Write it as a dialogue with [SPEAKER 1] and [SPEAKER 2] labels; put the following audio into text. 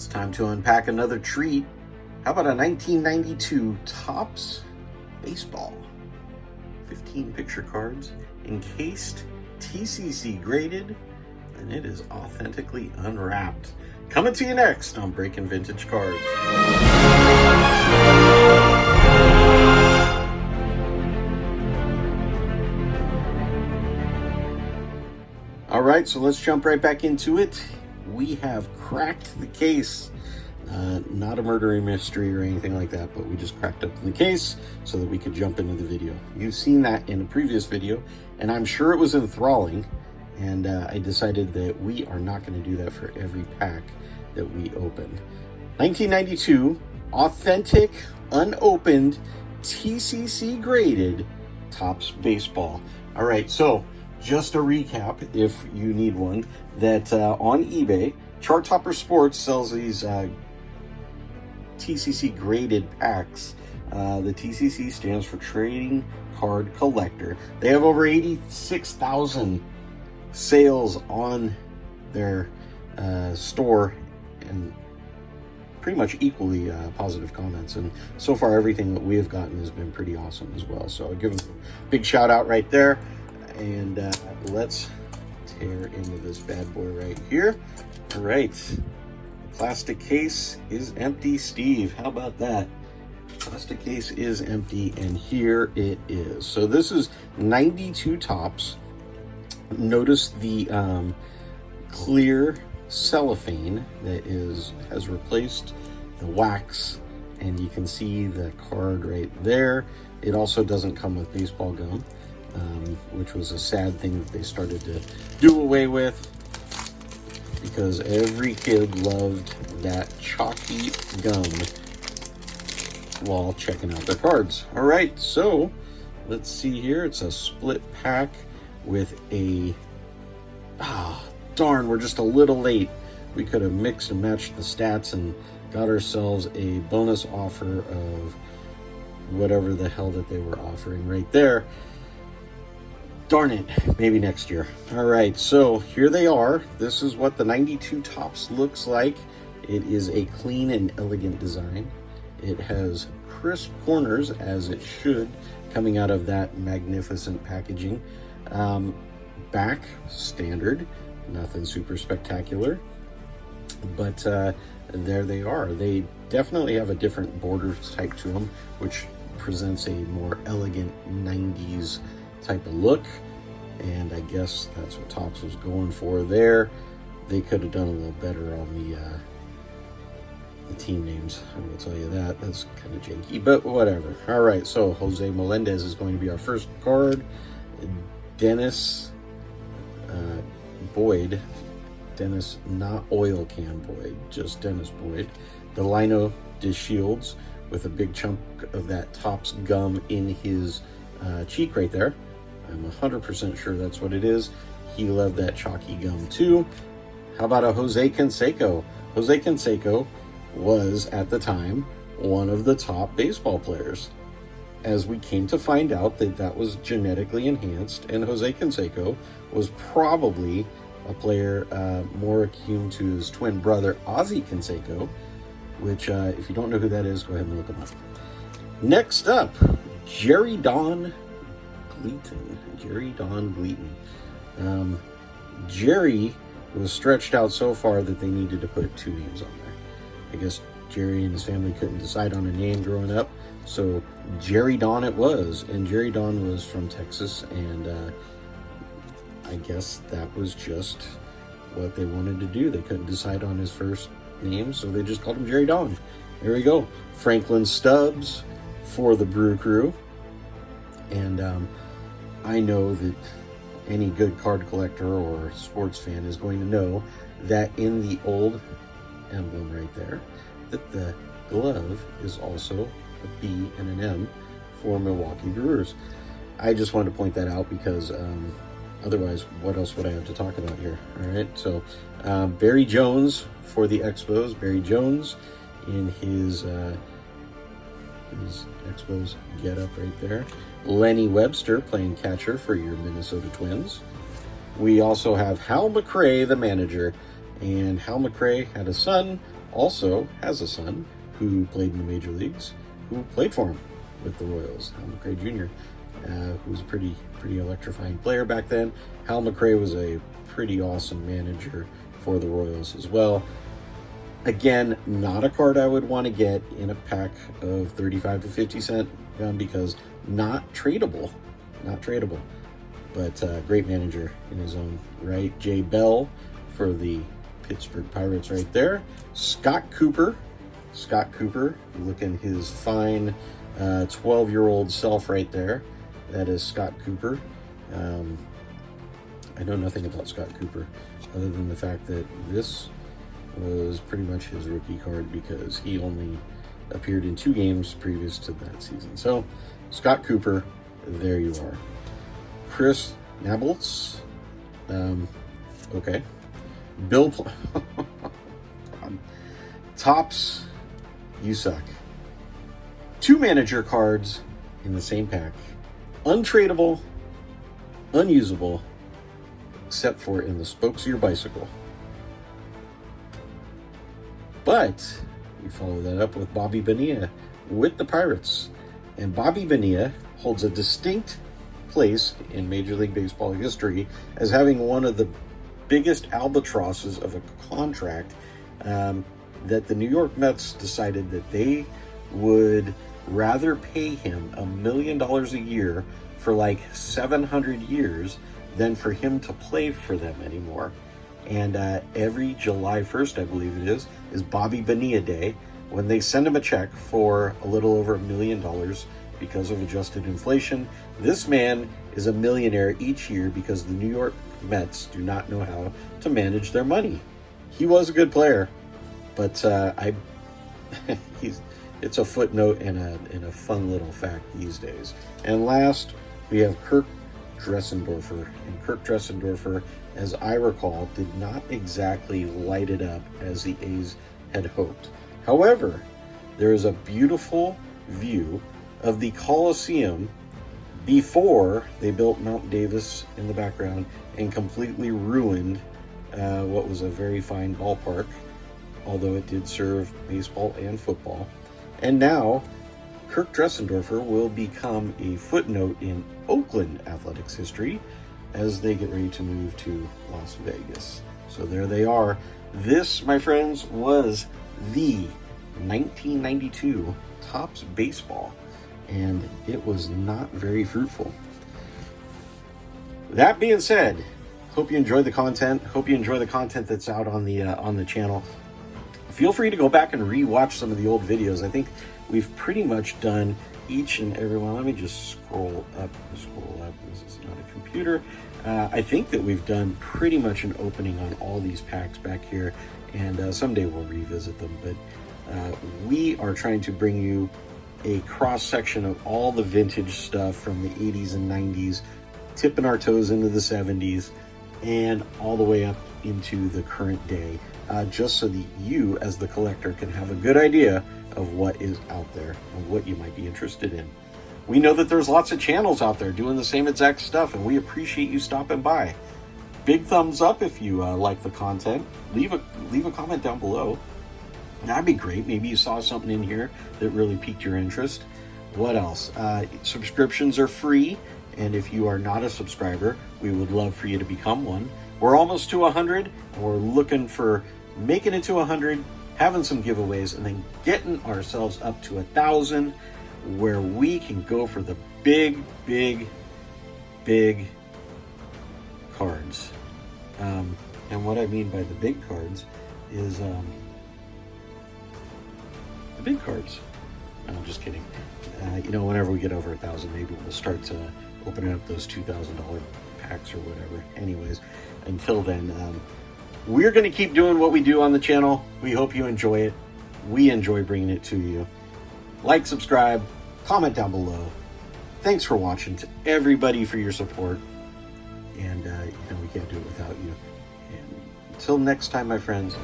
[SPEAKER 1] It's time to unpack another treat. How about a 1992 Topps baseball? 15 picture cards, encased, TCC graded, and it is authentically unwrapped. Coming to you next on Breaking Vintage Cards. All right, so let's jump right back into it. We have cracked the case. Not a murder mystery or anything like that, but we just cracked open the case so that we could jump into the video. You've seen that in a previous video, and I'm sure it was enthralling, and I decided that we are not going to do that for every pack that we open. 1992, authentic, unopened, TCC graded Topps baseball. All right, so just a recap, if you need one, that on eBay, Chart Topper Sports sells these TCC graded packs. The TCC stands for Trading Card Collector. They have over 86,000 sales on their store, and pretty much equally positive comments. And so far, everything that we have gotten has been pretty awesome as well. So I'll give them a big shout out right there. And let's tear into this bad boy right here. All right, the plastic case is empty. Steve, how about that? Plastic case is empty, and here it is. So this is 92 Topps. Notice the clear cellophane that has replaced the wax, and you can see the card right there. It also doesn't come with baseball gum, which was a sad thing that they started to do away with, because every kid loved that chalky gum while checking out their cards. All right, so let's see here. It's a split pack with a, darn, we're just a little late. We could have mixed and matched the stats and got ourselves a bonus offer of whatever the hell that they were offering right there. Darn it, maybe next year. All right, so here they are. This is what the 92 Topps looks like. It is a clean and elegant design. It has crisp corners, as it should, coming out of that magnificent packaging. Back, standard, nothing super spectacular. But there they are. They definitely have a different border type to them, which presents a more elegant 90s type of look, and I guess that's what Topps was going for there. They could have done a little better on the team names, I will tell you that. That's kind of janky, but whatever. All right, so Jose Melendez is going to be our first card. Dennis Boyd, Dennis, not oil can Boyd, just Dennis Boyd. Delino DeShields with a big chunk of that Topps gum in his cheek right there. I'm 100% sure that's what it is. He loved that chalky gum too. How about a Jose Canseco? Jose Canseco was, at the time, one of the top baseball players. As we came to find out that was genetically enhanced, and Jose Canseco was probably a player more akin to his twin brother, Ozzie Canseco, which, if you don't know who that is, go ahead and look him up. Next up, Jerry Don Gleaton. Jerry was stretched out so far that they needed to put two names on there. I guess Jerry and his family couldn't decide on a name growing up, so Jerry Don it was. And Jerry Don was from Texas, and I guess that was just what they wanted to do. They couldn't decide on his first name, so they just called him Jerry Don. There we go. Franklin Stubbs for the Brew Crew. And I know that any good card collector or sports fan is going to know that in the old emblem right there, that the glove is also a B and an M for Milwaukee Brewers. I just wanted to point that out because otherwise, what else would I have to talk about here? All right, so Barry Jones for the Expos. Barry Jones in his Expos get up right there. Lenny Webster playing catcher for your Minnesota Twins. We also have Hal McRae, the manager, and Hal McRae had a son also has a son who played in the major leagues, who played for him with the Royals, Hal McRae Jr., who was a pretty electrifying player back then. Hal McRae was a pretty awesome manager for the Royals as well. Again, not a card I would want to get in a pack of 35 to 50 cent because not tradable. But great manager in his own right. Jay Bell for the Pittsburgh Pirates right there. Scott Cooper. You look in his fine 12-year-old self right there. That is Scott Cooper. I know nothing about Scott Cooper other than the fact that this was pretty much his rookie card because he only appeared in 2 games previous to that season. So, Scott Cooper, there you are. Chris Nabolts. Okay. Bill Tops, you suck. 2 manager cards in the same pack. Untradeable, unusable, except for in the spokes of your bicycle. But we follow that up with Bobby Bonilla with the Pirates. And Bobby Bonilla holds a distinct place in Major League Baseball history as having one of the biggest albatrosses of a contract that the New York Mets decided that they would rather pay him $1 million a year for like 700 years than for him to play for them anymore. And every July 1st, I believe it is Bobby Bonilla Day, when they send him a check for a little over $1 million because of adjusted inflation. This man is a millionaire each year because the New York Mets do not know how to manage their money. He was a good player, but it's a footnote and a fun little fact these days. And last, we have Kirk Dressendorfer. And Kirk Dressendorfer, as I recall, did not exactly light it up as the A's had hoped. However, there is a beautiful view of the Coliseum before they built Mount Davis in the background and completely ruined what was a very fine ballpark, although it did serve baseball and football. And now, Kirk Dressendorfer will become a footnote in Oakland athletics history as they get ready to move to Las Vegas. So there they are. This, my friends, was the 1992 Topps Baseball, and it was not very fruitful. That being said, hope you enjoy the content. Hope you enjoy the content that's out on the channel. Feel free to go back and re-watch some of the old videos. I think we've pretty much done each and every one. Let me just scroll up. This is not a computer. I think that we've done pretty much an opening on all these packs back here, and someday we'll revisit them. But we are trying to bring you a cross-section of all the vintage stuff from the 80s and 90s, tipping our toes into the 70s, and all the way up into the current day, just so that you, as the collector, can have a good idea of what is out there and what you might be interested in. We know that there's lots of channels out there doing the same exact stuff, and we appreciate you stopping by. Big thumbs up if you like the content. Leave a comment down below. That'd be great. Maybe you saw something in here that really piqued your interest. What else? Subscriptions are free, and if you are not a subscriber, we would love for you to become one. We're almost to 100, and we're looking for making it to 100, having some giveaways, and then getting ourselves up to 1,000, where we can go for the big cards. And what I mean by the big cards is the big cards. No, I'm just kidding. Whenever we get over 1,000, maybe we'll start to opening up those $2,000 packs or whatever. Anyways, until then, we're going to keep doing what we do on the channel. We hope you enjoy it. We enjoy bringing it to you. Like, subscribe, comment down below. Thanks for watching, to everybody for your support. And we can't do it without you. And until next time, my friends.